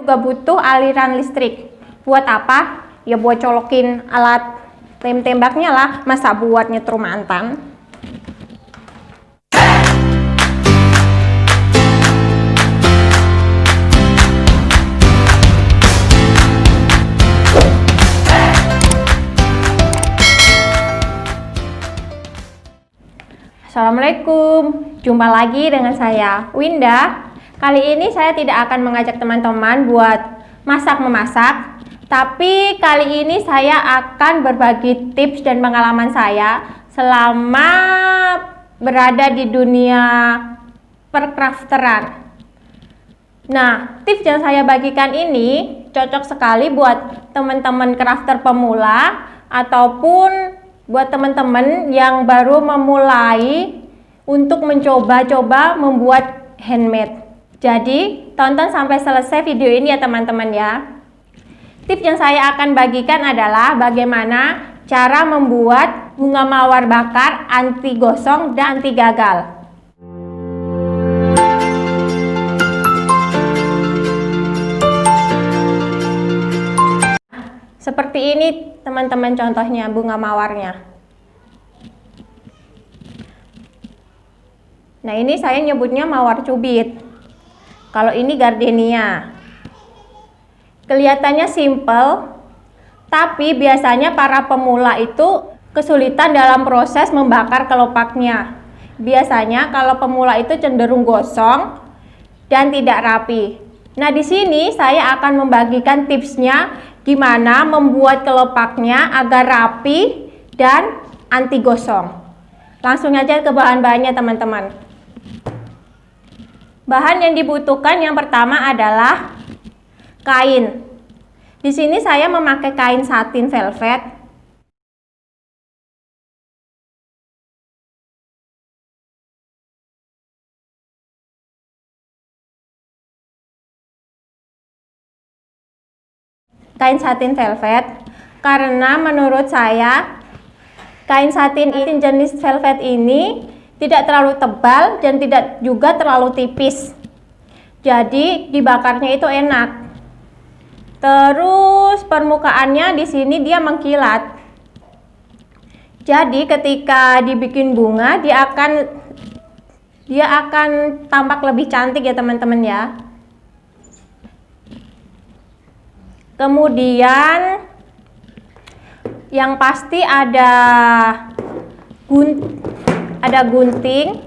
Juga butuh aliran listrik. Buat apa? Ya buat colokin alat tembaknya lah, masa buat nyetrum mantan. Assalamualaikum, jumpa lagi dengan saya Winda. Kali ini saya tidak akan mengajak teman-teman buat masak-memasak, tapi kali ini saya akan berbagi tips dan pengalaman saya selama berada di dunia percrafteran. Nah, tips yang saya bagikan ini cocok sekali buat teman-teman crafter pemula ataupun buat teman-teman yang baru memulai untuk mencoba-coba membuat handmade. Jadi, tonton sampai selesai video ini ya teman-teman ya. Tips yang saya akan bagikan adalah bagaimana cara membuat bunga mawar bakar anti gosong dan anti gagal. Seperti ini teman-teman contohnya bunga mawarnya. Nah, ini saya nyebutnya mawar cubit. Kalau ini gardenia. Kelihatannya simple, tapi biasanya para pemula itu kesulitan dalam proses membakar kelopaknya. Biasanya kalau pemula itu cenderung gosong dan tidak rapi. Nah, di sini saya akan membagikan tipsnya gimana membuat kelopaknya agar rapi dan anti gosong. Langsung aja ke bahan-bahannya teman-teman. Bahan yang dibutuhkan yang pertama adalah kain. Di sini saya memakai kain satin velvet. Kain satin velvet, karena menurut saya kain satin ini jenis velvet ini tidak terlalu tebal dan tidak juga terlalu tipis, jadi dibakarnya itu enak. Terus permukaannya di sini dia mengkilat, jadi ketika dibikin bunga dia akan tampak lebih cantik ya teman-teman ya. Kemudian yang pasti ada gunting,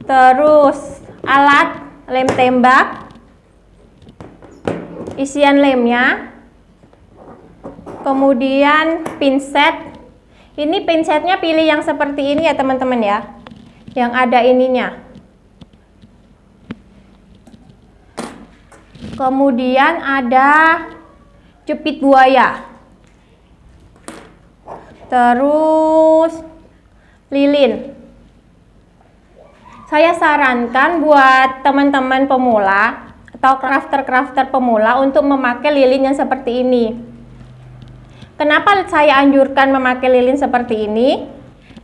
terus alat lem tembak, isian lemnya, kemudian pinset. Ini pinsetnya pilih yang seperti ini ya teman-teman ya, yang ada ininya. Kemudian ada jepit buaya, terus lilin. Saya sarankan buat teman-teman pemula atau crafter-crafter pemula untuk memakai lilin yang seperti ini. Kenapa saya anjurkan memakai lilin seperti ini?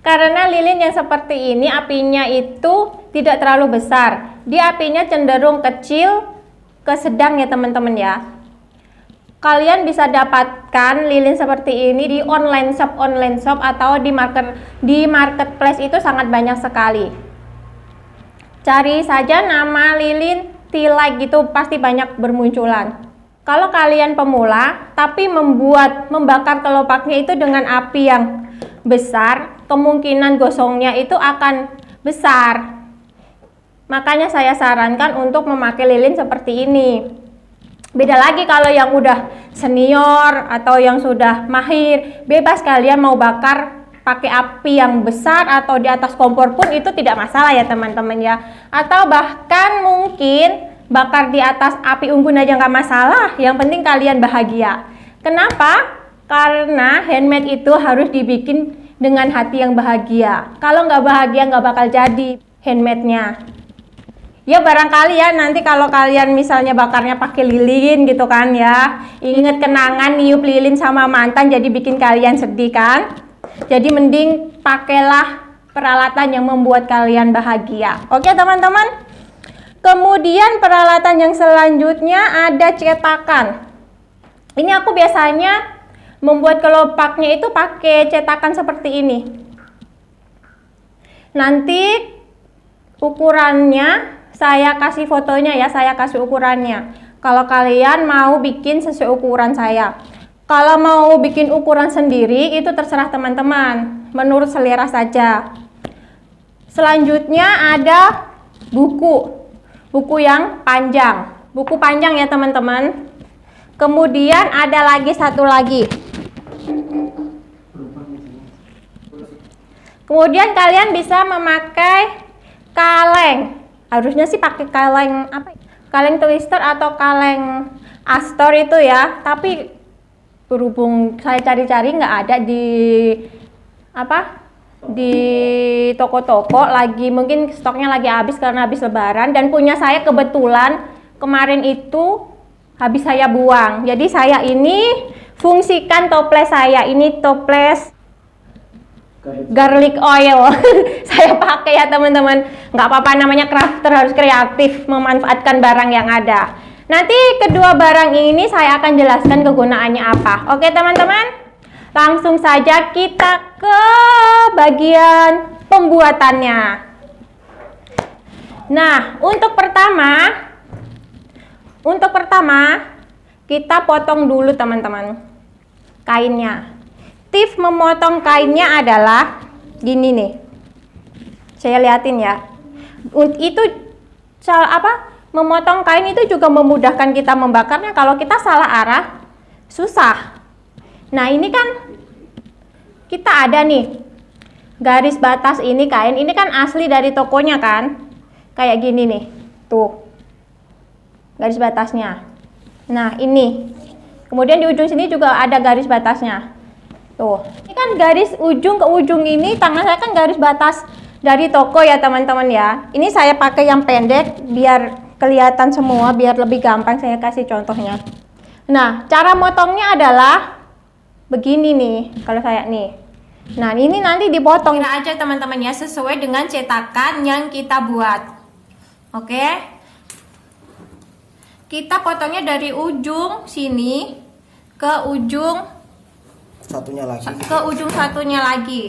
Karena lilin yang seperti ini apinya itu tidak terlalu besar. Dia apinya cenderung kecil ke sedang ya teman-teman ya. Kalian bisa dapatkan lilin seperti ini di online shop atau di marketplace, itu sangat banyak sekali. Cari saja nama lilin T-like gitu, pasti banyak bermunculan. Kalau kalian pemula tapi membakar kelopaknya itu dengan api yang besar, kemungkinan gosongnya itu akan besar. Makanya saya sarankan untuk memakai lilin seperti ini. Beda lagi kalau yang udah senior atau yang sudah mahir, bebas kalian mau bakar pakai api yang besar atau di atas kompor pun itu tidak masalah ya teman-teman ya. Atau bahkan mungkin bakar di atas api unggun aja nggak masalah, yang penting kalian bahagia. Kenapa? Karena handmade itu harus dibikin dengan hati yang bahagia. Kalau nggak bahagia nggak bakal jadi handmade-nya. Ya barangkali ya nanti kalau kalian misalnya bakarnya pakai lilin gitu kan ya, inget kenangan niup lilin sama mantan jadi bikin kalian sedih kan. Jadi mending pakailah peralatan yang membuat kalian bahagia. Oke teman-teman. Kemudian peralatan yang selanjutnya ada cetakan. Ini aku biasanya membuat kelopaknya itu pakai cetakan seperti ini. Nanti ukurannya saya kasih fotonya ya, saya kasih ukurannya. Kalau kalian mau bikin sesuai ukuran saya. Kalau mau bikin ukuran sendiri itu terserah teman-teman, menurut selera saja. Selanjutnya ada buku yang panjang. Buku panjang ya teman-teman. Kemudian ada lagi satu lagi. Kemudian kalian bisa memakai kaleng. Harusnya sih pakai kaleng apa? Kaleng twister atau kaleng Astor itu ya. Tapi berhubung saya cari-cari nggak ada di toko-toko lagi, mungkin stoknya lagi habis karena habis lebaran, dan punya saya kebetulan kemarin itu habis saya buang. Jadi saya ini fungsikan toples saya ini toples garlic oil. Saya pakai ya teman-teman, nggak apa-apa, namanya crafter, harus kreatif memanfaatkan barang yang ada. Nanti kedua barang ini saya akan jelaskan kegunaannya apa. Oke teman-teman, langsung saja kita ke bagian pembuatannya. Nah, untuk pertama kita potong dulu teman-teman kainnya. Tips memotong kainnya adalah gini nih. Saya liatin ya. Itu memotong kain itu juga memudahkan kita membakarnya. Kalau kita salah arah susah. Nah, ini kan kita ada nih garis batas ini kain. Ini kan asli dari tokonya kan. Kayak gini nih. Tuh. Garis batasnya. Nah, ini. Kemudian di ujung sini juga ada garis batasnya. Tuh, ini kan garis ujung ke ujung ini, tangan saya kan garis batas dari toko ya teman-teman ya. Ini saya pakai yang pendek biar kelihatan semua, biar lebih gampang saya kasih contohnya. Nah, cara motongnya adalah begini nih, kalau saya nih. Nah, ini nanti dipotong aja teman-teman ya, sesuai dengan cetakan yang kita buat. Oke. Kita potongnya dari ujung sini ke ujung satunya lagi. Ke ujung satunya lagi.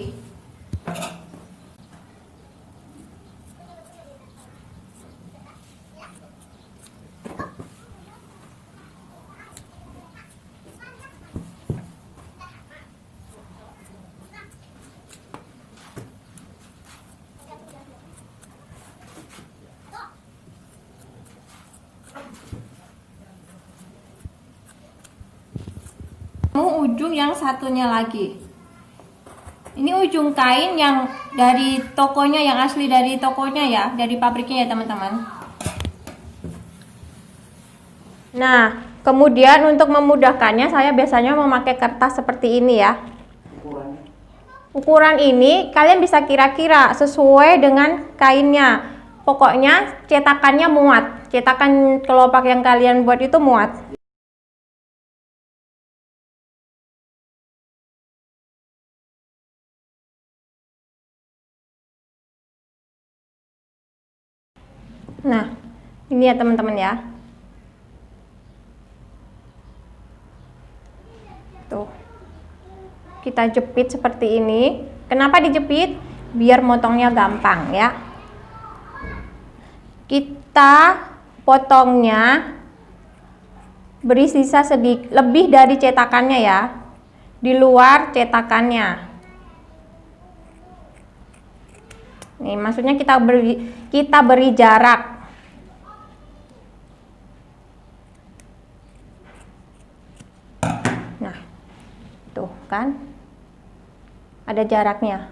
Ujung yang satunya lagi. Ini ujung kain yang dari tokonya, yang asli dari tokonya ya, dari pabriknya ya teman-teman. Nah, kemudian untuk memudahkannya saya biasanya memakai kertas seperti ini ya. Ukuran ini kalian bisa kira-kira sesuai dengan kainnya. Pokoknya cetakannya muat. Cetakan kelopak yang kalian buat itu muat. Nah, ini ya teman-teman ya. Tuh. Kita jepit seperti ini. Kenapa dijepit? Biar motongnya gampang ya. Kita potongnya beri sisa sedikit lebih dari cetakannya ya. Di luar cetakannya. Nih, maksudnya kita beri jarak. Nah, tuh kan, ada jaraknya.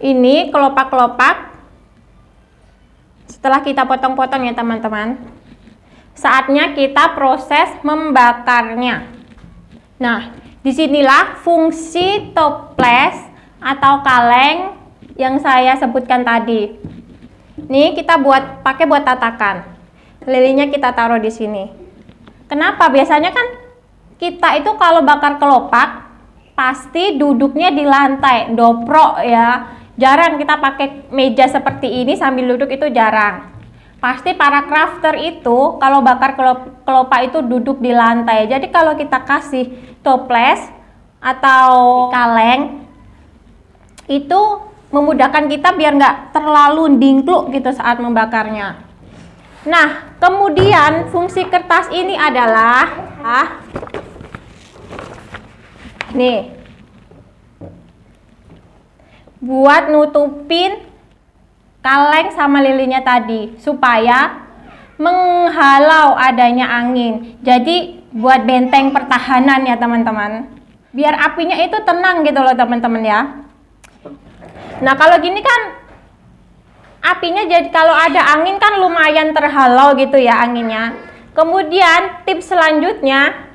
Ini kelopak-kelopak. Setelah kita potong-potong ya teman-teman, saatnya kita proses membakarnya. Nah, disinilah fungsi toples atau kaleng yang saya sebutkan tadi. Nih kita pakai buat tatakan. Lilinnya kita taruh di sini. Kenapa? Biasanya kan kita itu kalau bakar kelopak pasti duduknya di lantai, dobrok ya. Jarang kita pakai meja seperti ini sambil duduk, itu jarang. Pasti para crafter itu kalau bakar kelopak itu duduk di lantai. Jadi kalau kita kasih toples atau kaleng itu memudahkan kita biar nggak terlalu dingkluk gitu saat membakarnya. Nah, kemudian fungsi kertas ini adalah nih, buat nutupin kaleng sama lilinnya tadi supaya menghalau adanya angin. Jadi buat benteng pertahanan ya teman-teman. Biar apinya itu tenang gitu loh teman-teman ya. Nah, kalau gini kan apinya jadi kalau ada angin kan lumayan terhalau gitu ya anginnya. Kemudian tips selanjutnya,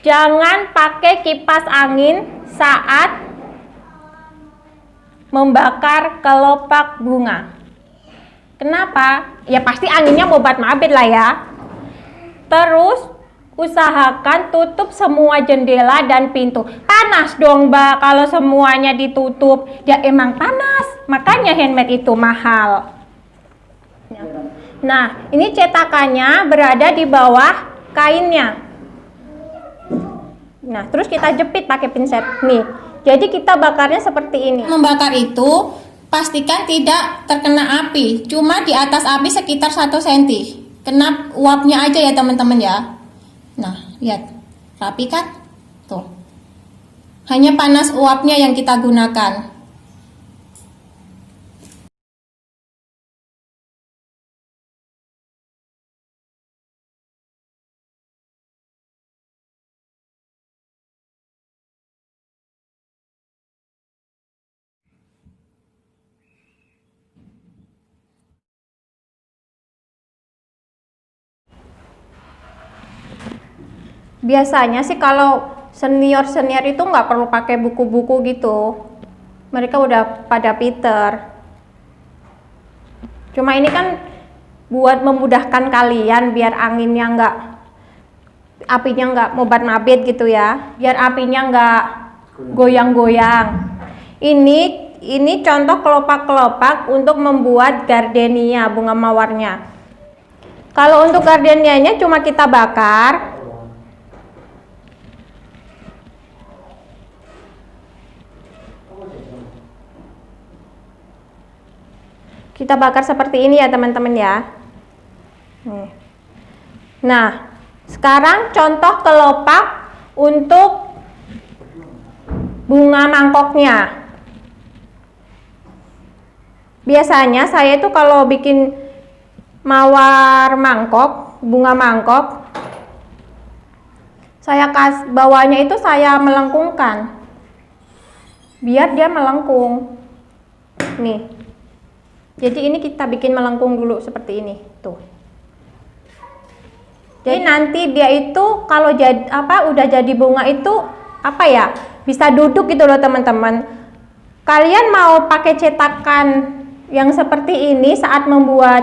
jangan pakai kipas angin saat membakar kelopak bunga. Kenapa? Ya pasti anginnya mobat mabit lah ya. Terus usahakan tutup semua jendela dan pintu. Panas dong Mbak kalau semuanya ditutup. Ya emang panas, makanya handmade itu mahal. Nah, ini cetakannya berada di bawah kainnya. Nah, terus kita jepit pakai pinset nih. Jadi kita bakarnya seperti ini. Membakar itu pastikan tidak terkena api, cuma di atas api sekitar 1 cm. Kena uapnya aja ya teman-teman ya. Nah, lihat, rapi kan? Tuh. Hanya panas uapnya yang kita gunakan. Biasanya sih kalau senior-senior itu nggak perlu pakai buku-buku gitu. Mereka udah pada pinter. Cuma ini kan buat memudahkan kalian biar anginnya apinya nggak mobat mabit gitu ya. Biar apinya nggak goyang-goyang. Ini contoh kelopak-kelopak untuk membuat gardenia, bunga mawarnya. Kalau untuk gardenianya cuma kita bakar. Kita bakar seperti ini ya teman-teman ya. Nah, sekarang contoh kelopak untuk bunga mangkoknya. Biasanya saya itu kalau bikin mawar mangkok, bunga mangkok, bawahnya itu saya melengkungkan. Biar dia melengkung. Nih. Jadi ini kita bikin melengkung dulu seperti ini, tuh. Jadi nanti dia itu kalau udah jadi bunga itu bisa duduk gitu loh teman-teman. Kalian mau pakai cetakan yang seperti ini saat membuat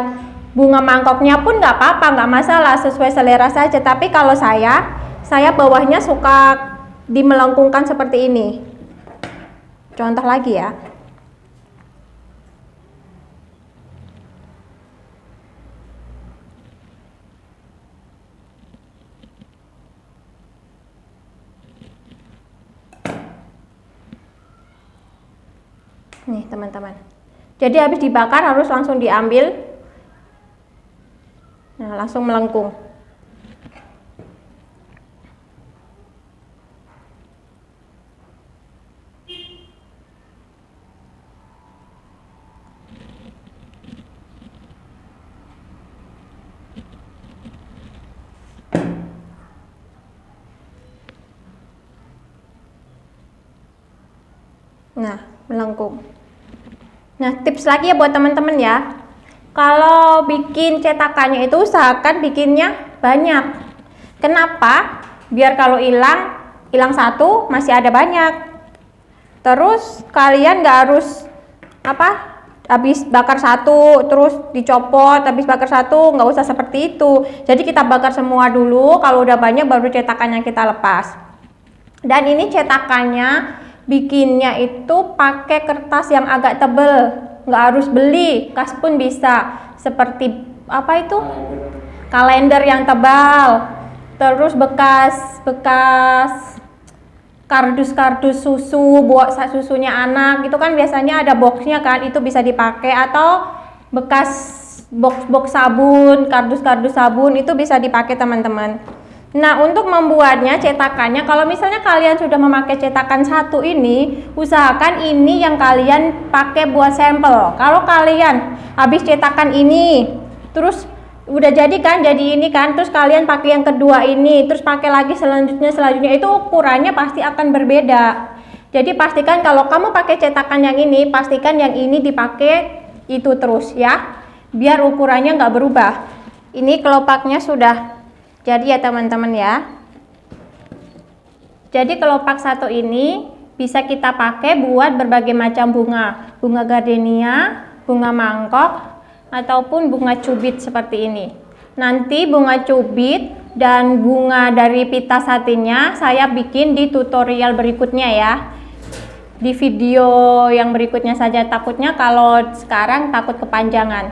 bunga mangkoknya pun nggak apa-apa, nggak masalah, sesuai selera saja. Tapi kalau saya bawahnya suka dimelengkungkan seperti ini. Contoh lagi ya. Nih teman-teman, jadi habis dibakar harus langsung diambil. Nah, langsung melengkung. Nah, melengkung. Nah, tips lagi ya buat teman-teman ya. Kalau bikin cetakannya itu usahakan bikinnya banyak. Kenapa? Biar kalau hilang satu masih ada banyak. Terus kalian nggak harus habis bakar satu terus dicopot, habis bakar satu, nggak usah seperti itu. Jadi kita bakar semua dulu, kalau udah banyak baru cetakannya kita lepas. Dan ini cetakannya bikinnya itu pakai kertas yang agak tebel, nggak harus beli, kas pun bisa. Seperti apa itu? Kalender yang tebal, terus bekas kardus-kardus susu buat susunya anak itu kan biasanya ada boxnya kan, itu bisa dipakai, atau bekas box sabun, kardus-kardus sabun itu bisa dipakai teman-teman. Nah, untuk membuatnya cetakannya, kalau misalnya kalian sudah memakai cetakan satu ini, usahakan ini yang kalian pakai buat sampel. Kalau kalian habis cetakan ini terus udah jadi kan, jadi ini kan, terus kalian pakai yang kedua ini, terus pakai lagi selanjutnya itu ukurannya pasti akan berbeda. Jadi pastikan kalau kamu pakai cetakan yang ini, pastikan yang ini dipakai itu terus ya, biar ukurannya nggak berubah. Ini kelopaknya sudah jadi ya teman-teman ya. Jadi kelopak satu ini bisa kita pakai buat berbagai macam bunga, bunga gardenia, bunga mangkok, ataupun bunga cubit seperti ini. Nanti bunga cubit dan bunga dari pita satinnya saya bikin di tutorial berikutnya ya, di video yang berikutnya saja, takutnya kalau sekarang takut kepanjangan.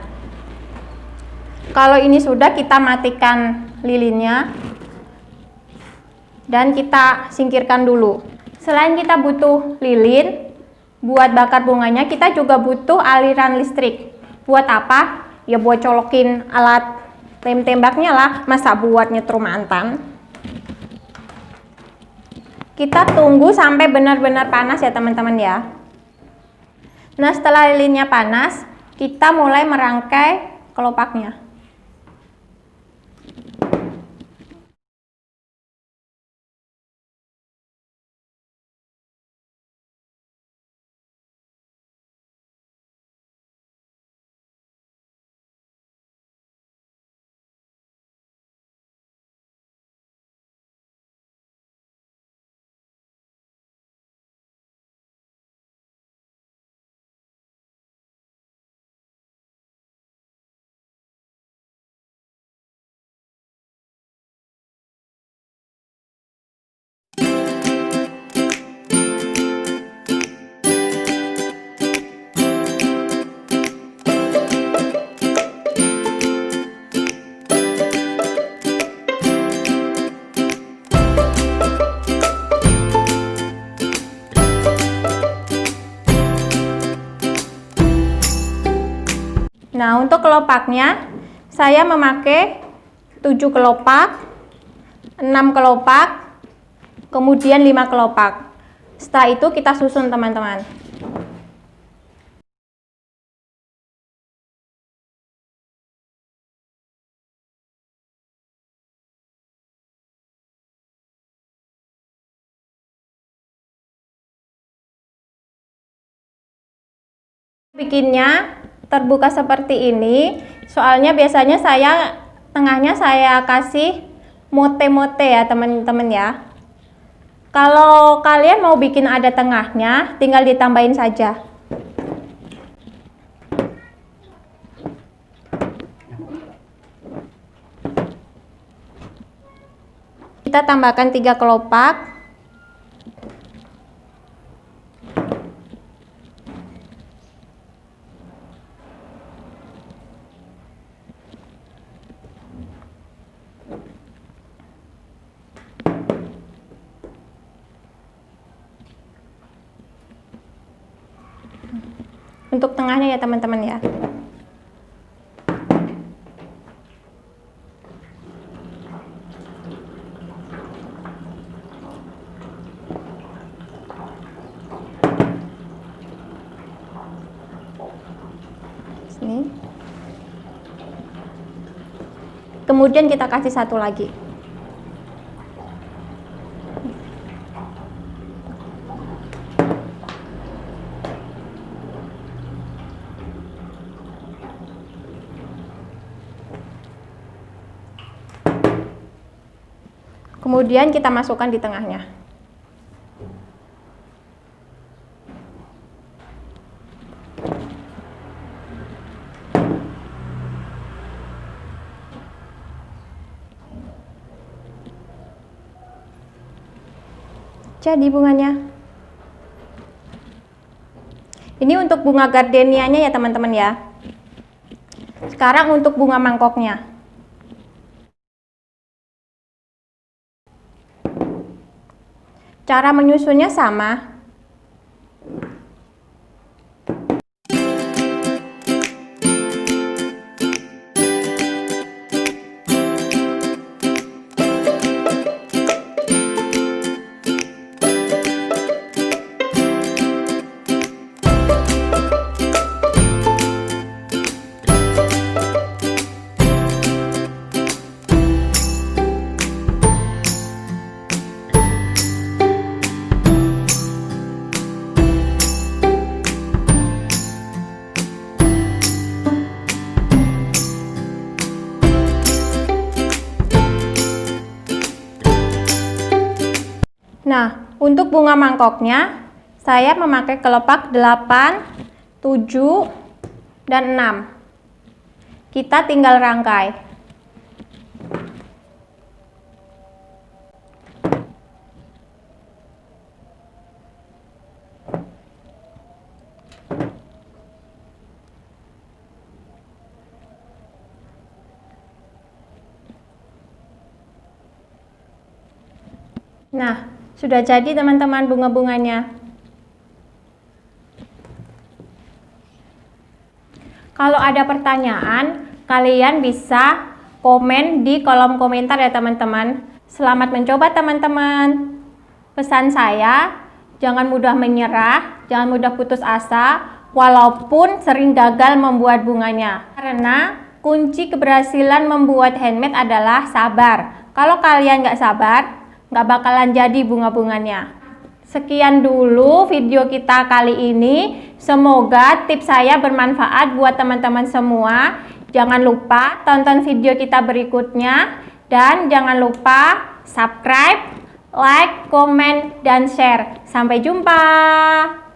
Kalau ini sudah, kita matikan lilinnya dan kita singkirkan dulu. Selain kita butuh lilin buat bakar bunganya, kita juga butuh aliran listrik. Buat apa? Ya buat colokin alat tembaknya lah, masa buat nyetrum mantan. Kita tunggu sampai benar-benar panas ya teman-teman ya. Nah, setelah lilinnya panas, kita mulai merangkai kelopaknya. Nah, untuk kelopaknya saya memakai 7 kelopak, 6 kelopak, kemudian 5 kelopak. Setelah itu kita susun teman-teman. Bikinnya terbuka seperti ini, soalnya biasanya saya tengahnya saya kasih mote-mote ya teman-teman ya. Kalau kalian mau bikin ada tengahnya, tinggal ditambahin saja. Kita tambahkan 3 kelopak. Untuk tengahnya ya teman-teman ya. Sini. Kemudian kita kasih satu lagi. Kemudian kita masukkan di tengahnya. Jadi bunganya. Ini untuk bunga gardenianya ya teman-teman ya. Sekarang untuk bunga mangkoknya. Cara menyusunnya sama. Nah, untuk bunga mangkoknya, saya memakai kelopak 8, 7, dan 6. Kita tinggal rangkai. Nah, sudah jadi teman-teman bunga-bunganya. Kalau ada pertanyaan, kalian bisa komen di kolom komentar ya teman-teman. Selamat mencoba teman-teman. Pesan saya, jangan mudah menyerah, jangan mudah putus asa, walaupun sering gagal membuat bunganya. Karena kunci keberhasilan membuat handmade adalah sabar. Kalau kalian nggak sabar, nggak bakalan jadi bunga-bunganya. Sekian dulu video kita kali ini. Semoga tips saya bermanfaat buat teman-teman semua. Jangan lupa tonton video kita berikutnya. Dan jangan lupa subscribe, like, komen, dan share. Sampai jumpa.